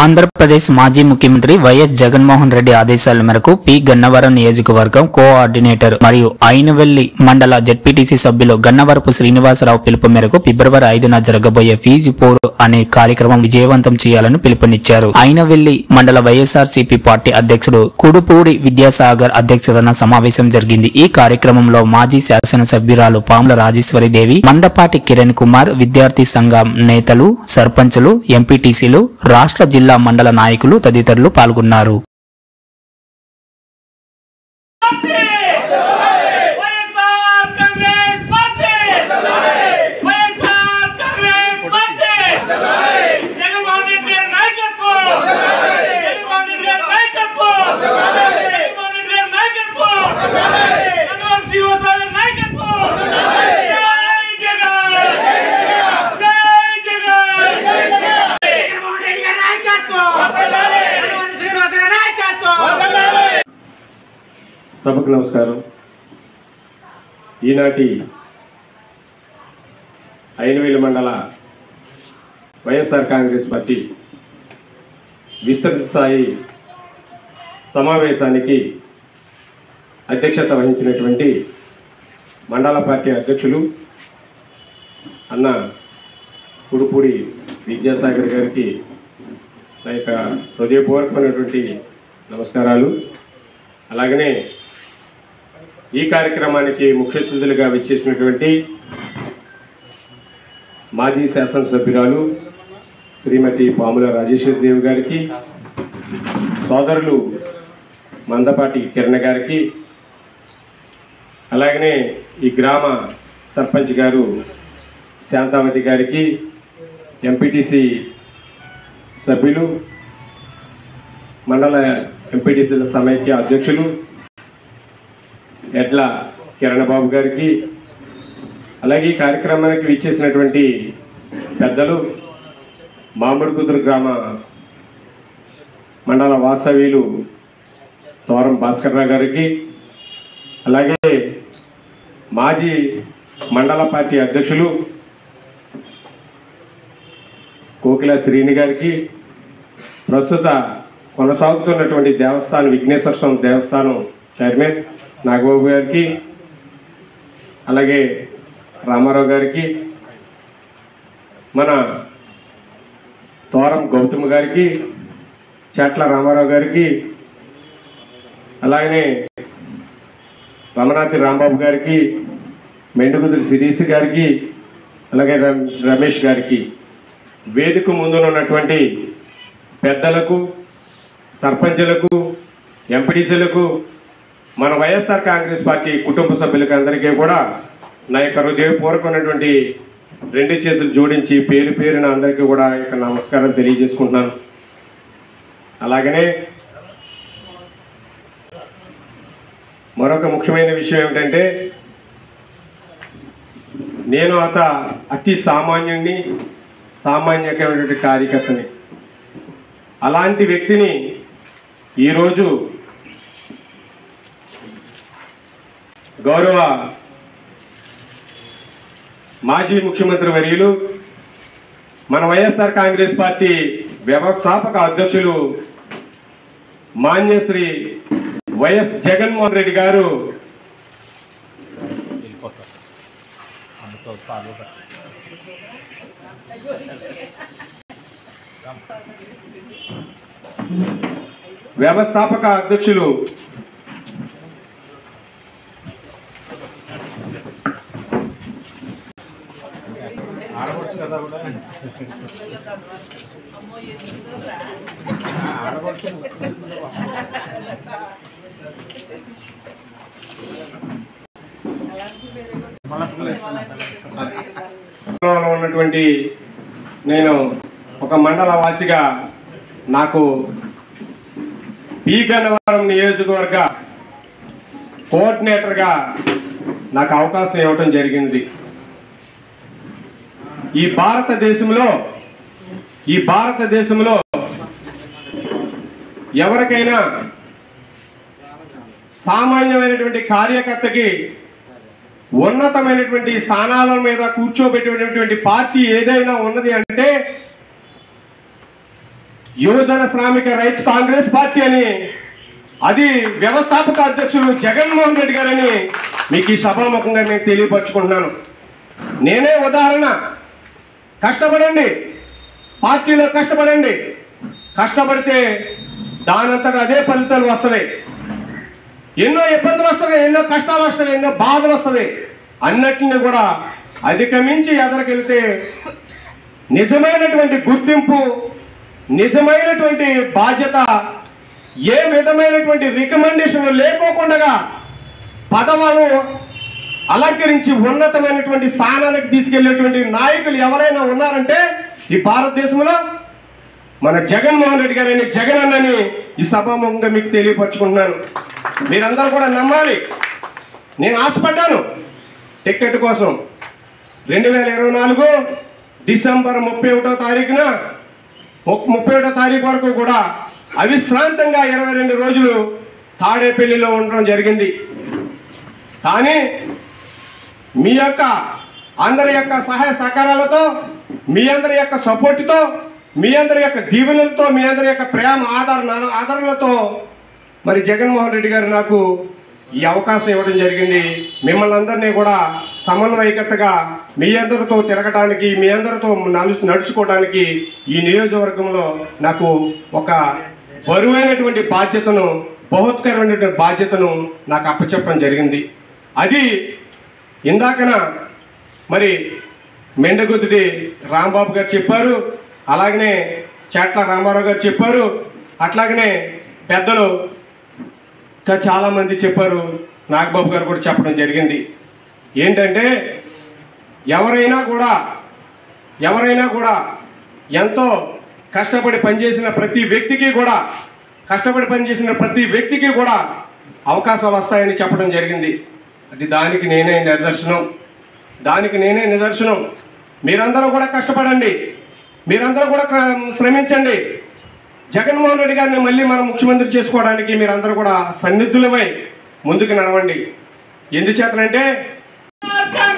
ఆంధ్రప్రదేశ్ మాజీ ముఖ్యమంత్రి వైఎస్ జగన్మోహన్ రెడ్డి ఆదేశాల మేరకు పి గన్నవరం నియోజకవర్గం కోఆర్డినేటర్ మరియు ఐనవెల్లి మండల జెడ్పీటీసీ సభ్యులు గన్నవరపు శ్రీనివాసరావు పిలుపు మేరకు ఫిబ్రవరి 5న జరగబోయే ఫీజు పోరు అనే కార్యక్రమం విజయవంతం చేయాలని పిలుపునిచ్చారు. ఐనవెల్లి మండల వైఎస్ఆర్సీపీ పార్టీ అధ్యక్షుడు కుడుపూడి విద్యాసాగర్ అధ్యక్షతన సమావేశం జరిగింది. ఈ కార్యక్రమంలో మాజీ శాసనసభ్యురాలు పాముల రాజేశ్వరిదేవి, మందపాటి కిరణ్ కుమార్, విద్యార్థి సంఘం నేతలు, సర్పంచులు, ఎంపీటీసీలు, రాష్ట్ర జిల్లా మండల నాయకులు తదితరులు పాల్గొన్నారు. సభకు నమస్కారం. ఈనాటి ఐనవేలి మండల వైఎస్ఆర్ కాంగ్రెస్ పార్టీ విస్తృత స్థాయి సమావేశానికి అధ్యక్షత వహించినటువంటి మండల పార్టీ అధ్యక్షులు అన్న కుడుపూడి విద్యాసాగర్ గారికి నా యొక్క హృదయపూర్వకమైనటువంటి నమస్కారాలు. అలాగనే ఈ కార్యక్రమానికి ముఖ్య అతిథులుగా విచ్చేసినటువంటి మాజీ శాసనసభ్యురాలు శ్రీమతి పాముల రాజేశ్వరిదేవి గారికి, సోదరులు మందపాటి కిరణ్ గారికి, అలాగనే ఈ గ్రామ సర్పంచ్ గారు శాంతావతి గారికి, ఎంపీటీసీ సభ్యులు, మండల ఎంపీటీసీల సమైక్య అధ్యక్షులు ఎడ్ల కిరణ్ బాబు గారికి, అలాగే ఈ కార్యక్రమానికి విచ్చేసినటువంటి పెద్దలు మామిడికుదురు గ్రామ మండల వాస్తవ్యులు తోరం భాస్కర్రావు గారికి, అలాగే మాజీ మండల పార్టీ అధ్యక్షులు కోకిల శ్రీని గారికి, ప్రస్తుత కొనసాగుతున్నటువంటి దేవస్థానం విఘ్నేశ్వర స్వామి దేవస్థానం చైర్మన్ నాగబాబు గారికి, అలాగే రామారావు గారికి, మన తోరం గౌతమ్ గారికి, చెట్ల రామారావు గారికి, అలాగనే రమణాతి రాంబాబు గారికి, మెండుకుదురు శిరీష్ గారికి, అలాగే రమేష్ గారికి, వేదిక ముందున్నటువంటి పెద్దలకు, సర్పంచులకు, ఎంపీటీసీలకు, మన వైఎస్ఆర్ కాంగ్రెస్ పార్టీ కుటుంబ సభ్యులకి అందరికీ కూడా నా యొక్క హృదయపూర్వకమైనటువంటి రెండు చేతులు జోడించి పేరు పేరున అందరికీ కూడా యొక్క నమస్కారం తెలియజేసుకుంటున్నాను. అలాగనే మరొక ముఖ్యమైన విషయం ఏమిటంటే, నేను అతి సామాన్యుడిని, సామాన్యమైనటువంటి కార్యకర్తని. అలాంటి వ్యక్తిని ఈరోజు గౌరవ మాజీ ముఖ్యమంత్రి వర్యులు, మన వైఎస్ఆర్ కాంగ్రెస్ పార్టీ వ్యవస్థాపక అధ్యక్షులు మాన్యశ్రీ వైఎస్ జగన్మోహన్ రెడ్డి గారు వ్యవస్థాపక అధ్యక్షులు ఉన్నటువంటి నేను ఒక మండల వాసిగా నాకు పి గన్నవరం నియోజకవర్గ కోఆర్డినేటర్గా నాకు అవకాశం ఇవ్వటం జరిగింది. ఈ భారతదేశంలో ఎవరికైనా సామాన్యమైనటువంటి కార్యకర్తకి ఉన్నతమైనటువంటి స్థానాల మీద కూర్చోబెట్టినటువంటి పార్టీ ఏదైనా ఉన్నది అంటే యువజన శ్రామిక రైతు కాంగ్రెస్ పార్టీ అని, అది వ్యవస్థాపక అధ్యక్షులు జగన్మోహన్ రెడ్డి గారని మీకు ఈ సభాముఖంగా నేను తెలియపరచుకుంటున్నాను. నేనే ఉదాహరణ. కష్టపడండి, పార్టీలో కష్టపడండి. కష్టపడితే దానంతట అదే ఫలితాలు వస్తాయి. ఎన్నో ఇబ్బందులు వస్తాయి, ఎన్నో కష్టాలు వస్తాయి, ఎన్నో బాధలు వస్తాయి. అన్నిటిని కూడా అధిగమించి ఎదరికెళ్తే నిజమైనటువంటి గుర్తింపు, నిజమైనటువంటి బాధ్యత, ఏ విధమైనటువంటి రికమెండేషన్లు లేకోకుండా పదవులను అలంకరించి ఉన్నతమైనటువంటి స్థానానికి తీసుకెళ్లేటువంటి నాయకులు ఎవరైనా ఉన్నారంటే ఈ భారతదేశంలో మన జగన్మోహన్ రెడ్డి గారని, జగన్ అన్నని ఈ సభాముఖంగా మీకు తెలియపరచుకుంటున్నాను. మీరందరూ కూడా నమ్మాలి. నేను ఆశపడ్డాను టికెట్ కోసం. 2024 డిసెంబర్ 31వ తారీఖున 31వ తారీఖు వరకు కూడా అవిశ్రాంతంగా 22 రోజులు తాడేపల్లిలో ఉండడం జరిగింది. కానీ మీ యొక్క అందరి యొక్క సహాయ సహకారాలతో, మీ అందరి యొక్క సపోర్టుతో, మీ అందరి యొక్క దీవెనలతో, మీ అందరి యొక్క ప్రేమ ఆదరణలతో మరి జగన్మోహన్ రెడ్డి గారు నాకు ఈ అవకాశం ఇవ్వడం జరిగింది. మిమ్మల్ని అందరినీ కూడా సమన్వయకర్తగా మీ అందరితో తిరగటానికి, మీ అందరితో నడుచుకోవడానికి ఈ నియోజకవర్గంలో నాకు ఒక బరువైనటువంటి బాధ్యతను, బహుత్కరమైనటువంటి బాధ్యతను నాకు అప్పచెప్పడం జరిగింది. అది ఇందాకన మరి మెండగుద్దుడి రాంబాబు గారు చెప్పారు, అలాగనే చేట్ల రామారావు గారు చెప్పారు, అట్లాగనే పెద్దలు ఇంకా చాలామంది చెప్పారు, నాగబాబు గారు కూడా చెప్పడం జరిగింది. ఏంటంటే ఎవరైనా కూడా ఎంతో కష్టపడి పనిచేసిన ప్రతి వ్యక్తికి కూడా అవకాశాలు వస్తాయని చెప్పడం జరిగింది. అది దానికి నేనే నిదర్శనం. మీరందరూ కూడా కష్టపడండి, మీరందరూ కూడా శ్రమించండి. జగన్మోహన్ రెడ్డి గారిని మళ్ళీ మనం ముఖ్యమంత్రి చేసుకోవడానికి మీరందరూ కూడా సన్నిధులమై ముందుకు నడవండి. ఎందుచేతనంటే